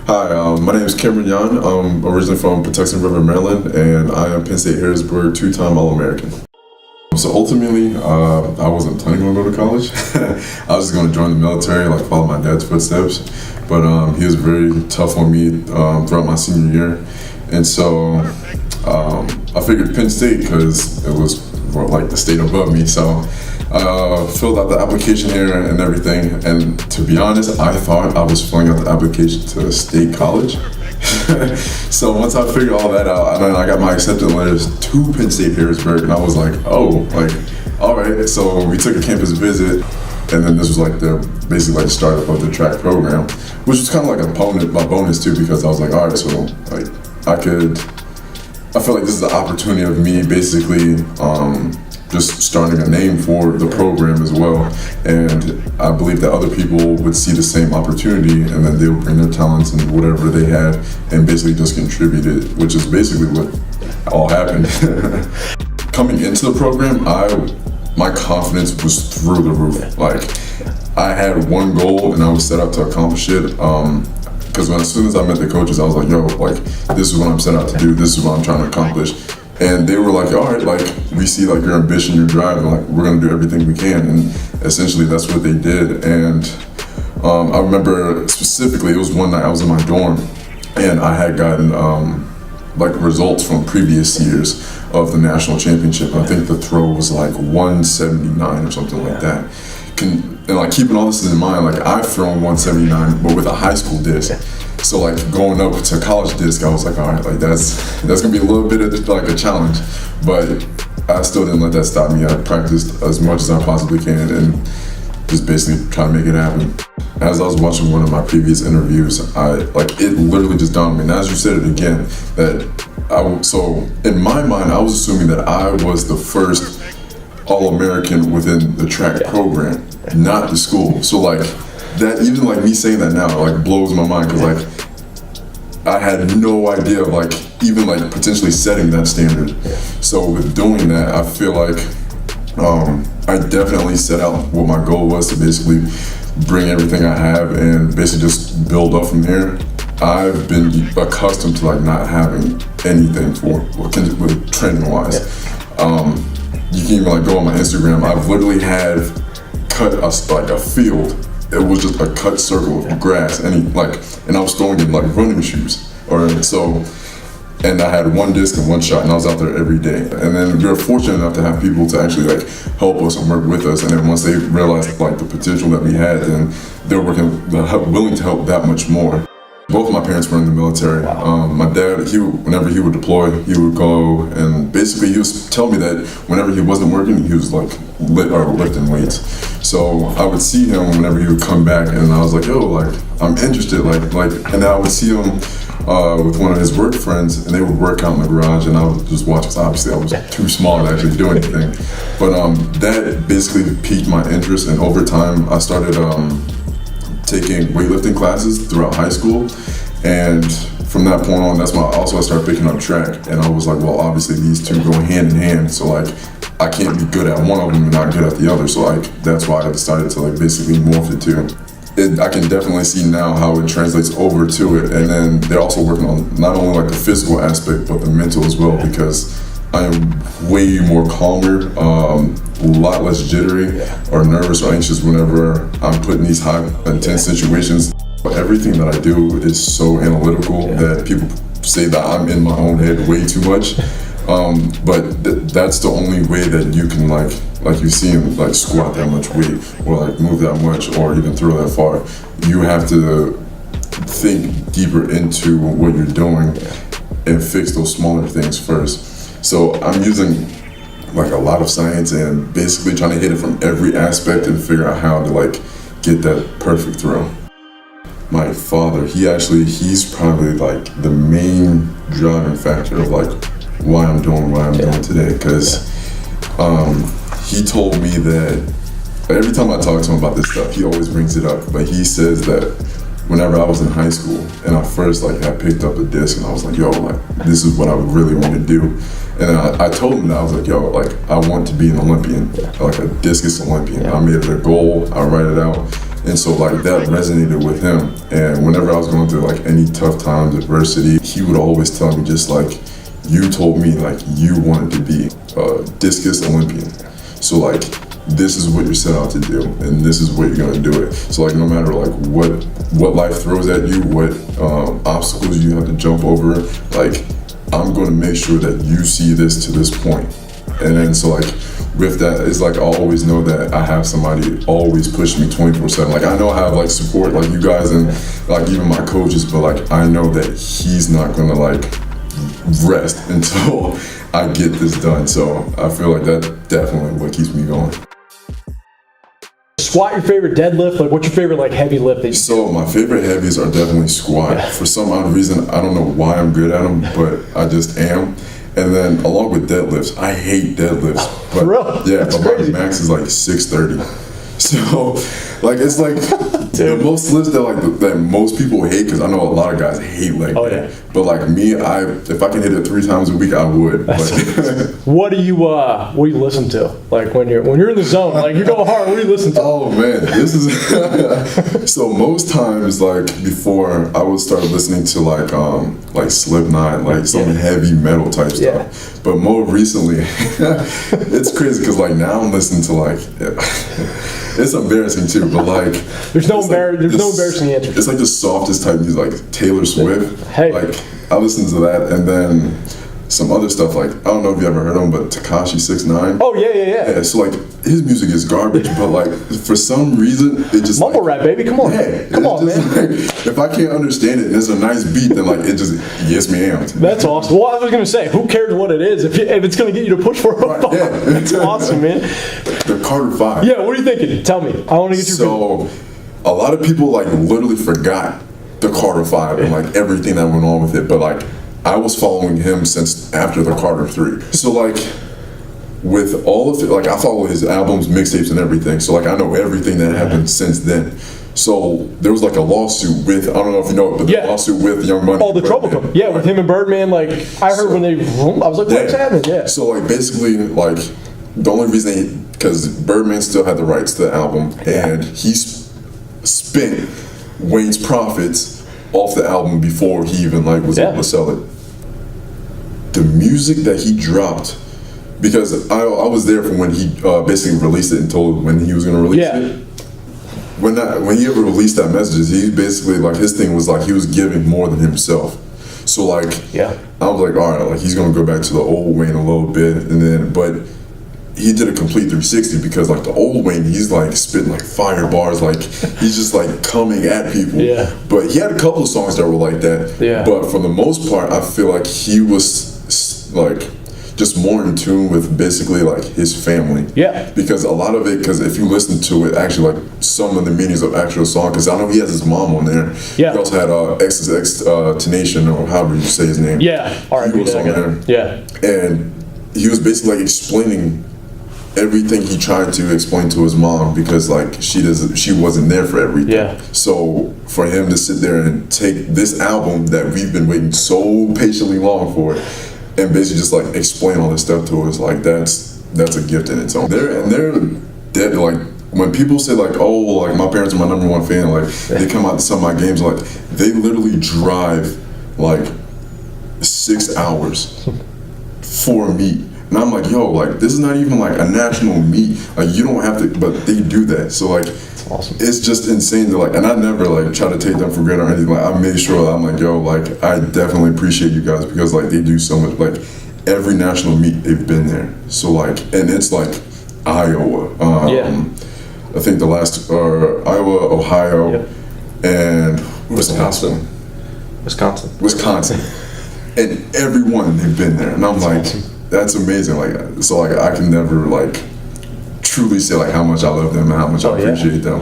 Hi, my name is Cameron Yon. I'm originally from Patuxent River, Maryland, and I am Penn State Harrisburg two-time All-American. So ultimately, I wasn't planning on going to college. I was just going to join the military, like follow my dad's footsteps. But he was very tough on me throughout my senior year, and so I figured Penn State because it was like the state above me. So filled out the application here and everything, and to be honest, I thought I was filling out the application to a state college. So once I figured all that out, and then I got my acceptance letters to Penn State Harrisburg, and I was like, oh, like, all right. So we took a campus visit, and then this was like basically like the startup of the track program, which was kind of like a bonus too, because I was like, all right, so like I feel like this is the opportunity of me basically just starting a name for the program as well, and I believe that other people would see the same opportunity, and then they would bring their talents and whatever they had and basically just contribute it, which is basically what all happened. Coming into the program, my confidence was through the roof. Like, I had one goal and I was set out to accomplish it. Because as soon as I met the coaches, I was like, yo, like, this is what I'm set out to do. This is what I'm trying to accomplish. And they were like, all right, like, we see like your ambition, your drive, and like, we're gonna do everything we can. And essentially that's what they did. And I remember specifically, it was one night I was in my dorm and I had gotten like results from previous years of the national championship. I think the throw was like 179 or something like that. And like keeping all this in mind, like I've thrown 179, but with a high school disc. So like going up to college disc, I was like, all right, like that's gonna be a little bit of like a challenge, but I still didn't let that stop me. I practiced as much as I possibly can and just basically try to make it happen. As I was watching one of my previous interviews, it literally just dawned on me. And as you said it again, so in my mind, I was assuming that I was the first All-American within the track program, not the school. So like that, even like me saying that now, like blows my mind, because like I had no idea of like even like potentially setting that standard. So with doing that, I feel like I definitely set out what my goal was to basically bring everything I have and basically just build up from here. I've been accustomed to like not having anything with training wise. You can even like go on my Instagram. I've literally had cut a field. It was just a cut circle of grass, and I was throwing in like running shoes, and I had one disc and one shot, and I was out there every day. And then we were fortunate enough to have people to actually like help us and work with us. And then once they realized like the potential that we had, then they were willing to help that much more. Both of my parents were in the military. My dad, whenever he would deploy, he would go and basically he was telling me that whenever he wasn't working, he was like lifting weights. So I would see him whenever he would come back, and I was like, yo, like I'm interested, and I would see him with one of his work friends, and they would work out in the garage, and I would just watch. Because obviously I was too small to actually do anything, but that basically piqued my interest, and over time I started taking weightlifting classes throughout high school, and from that point on, that's when I started picking up track, and I was like, well, obviously these two go hand in hand, so like I can't be good at one of them and not good at the other, so like that's why I decided to like basically morph the two. I can definitely see now how it translates over to it, and then they're also working on not only like the physical aspect but the mental as well, because I am way more calmer, a lot less jittery or nervous or anxious whenever I'm put in these high intense situations. But everything that I do is so analytical that people say that I'm in my own head way too much. But that's the only way that you can like you see him like squat that much weight or like move that much or even throw that far. You have to think deeper into what you're doing and fix those smaller things first. So I'm using like a lot of science and basically trying to hit it from every aspect and figure out how to like get that perfect throw. My father, he's probably like the main driving factor of like why I'm doing what I'm doing today, because he told me that every time I talk to him about this stuff, he always brings it up, but he says that whenever I was in high school and I first like had picked up a disc and I was like, yo, like this is what I really want to do. And I told him that I was like, yo, like I want to be an Olympian, like a discus Olympian. I made it a goal, I write it out, And so like that resonated with him. And whenever I was going through like any tough times, adversity, he would always tell me just like, you told me like you wanted to be a discus Olympian. So like, this is what you're set out to do, and this is what you're gonna do it. So like, no matter like what life throws at you, what obstacles you have to jump over, like I'm gonna make sure that you see this to this point. And then so like with that, it's like I always know that I have somebody always push me 24/7. Like I know I have like support, like you guys and like even my coaches, but like I know that he's not gonna like rest until I get this done. So I feel like that definitely what keeps me going. Squat, your favorite deadlift? Like, what's your favorite like heavy lift that you do? So my favorite heavies are definitely squat. Yeah. For some odd reason, I don't know why I'm good at them, but I just am. And then along with deadlifts, I hate deadlifts. But, Really? Yeah, That's but crazy. my max is like 630. So, like, it's like the most lifts that like that most people hate, because I know a lot of guys hate leg Oh, day. yeah. But like me, if I can hit it 3 times a week, I would. But What do you listen to? Like when you're in the zone, like you go hard, what do you listen to? oh man, this is so most times like before I would start listening to like Slipknot, like some heavy metal type stuff. But more recently, it's crazy because like now I'm listening to like it's embarrassing too, but like There's no embarrassing answer. It's like the softest type music, like Taylor Swift. Hey. Like I listen to that, and then some other stuff like I don't know if you ever heard of him, but Tekashi 6ix9ine. Oh yeah. Yeah, so like his music is garbage, but like for some reason it just Mumble rap, baby. Come on. Yeah, Come on, man. like, if I can't understand it and it's a nice beat, then like it just gets me amped. That's awesome. Well, I was gonna say, who cares what it is if it's gonna get you to push for a bar? yeah. That's awesome, man. The Carter 5. Yeah, what are you thinking? Tell me. I want to get your So a lot of people like literally forgot the Carter 5 and like everything that went on with it, but like I was following him since after the Carter 3. So like with all of it, like I follow his albums, mixtapes, and everything. So like I know everything that happened since then. So there was like a lawsuit with, I don't know if you know it, but the lawsuit with Young Money. Oh, the Trouble Come. Yeah, with him and Birdman. Like I heard when they, I was like, what's happening? Yeah. So like basically like the only reason because Birdman still had the rights to the album, and he spent Wayne's profits off the album before he even like was able to sell it. The music that he dropped, because I was there for when he basically released it and told when he was going to release it. When he ever released that message, he basically like his thing was like he was giving more than himself. So like I was like, all right, like he's gonna go back to the old Wayne a little bit, and then but he did a complete 360 because like the old Wayne, he's like spitting like fire bars, like he's just like coming at people. Yeah. But he had a couple of songs that were like that. Yeah. But for the most part, I feel like he was like just more in tune with basically like his family. Yeah. Because a lot of it, because if you listen to it, actually like some of the meanings of actual song, because I know he has his mom on there. Yeah. He also had Tenacious, or however you say his name. Yeah. He was on there. Yeah. And he was basically like explaining everything he tried to explain to his mom, because like she wasn't there for everything. Yeah. So for him to sit there and take this album that we've been waiting so patiently long for, and basically just like explain all this stuff to us, like that's a gift in its own. They're dead. Like when people say like, oh, like my parents are my number one fan, like they come out to some of my games, like they literally drive like 6 hours for meet. And I'm like, yo, like this is not even like a national meet. Like you don't have to, but they do that. So like, That's awesome. It's just insane to like, and I never like try to take them for granted or anything. Like I made sure that I'm like, yo, like I definitely appreciate you guys, because like they do so much. Like every national meet they've been there. So like, and it's like Iowa. I think the last Iowa, Ohio, and Wisconsin. And everyone they've been there, and I'm like, awesome. That's amazing. Like so, like I can never like truly say like how much I love them and how much I appreciate them.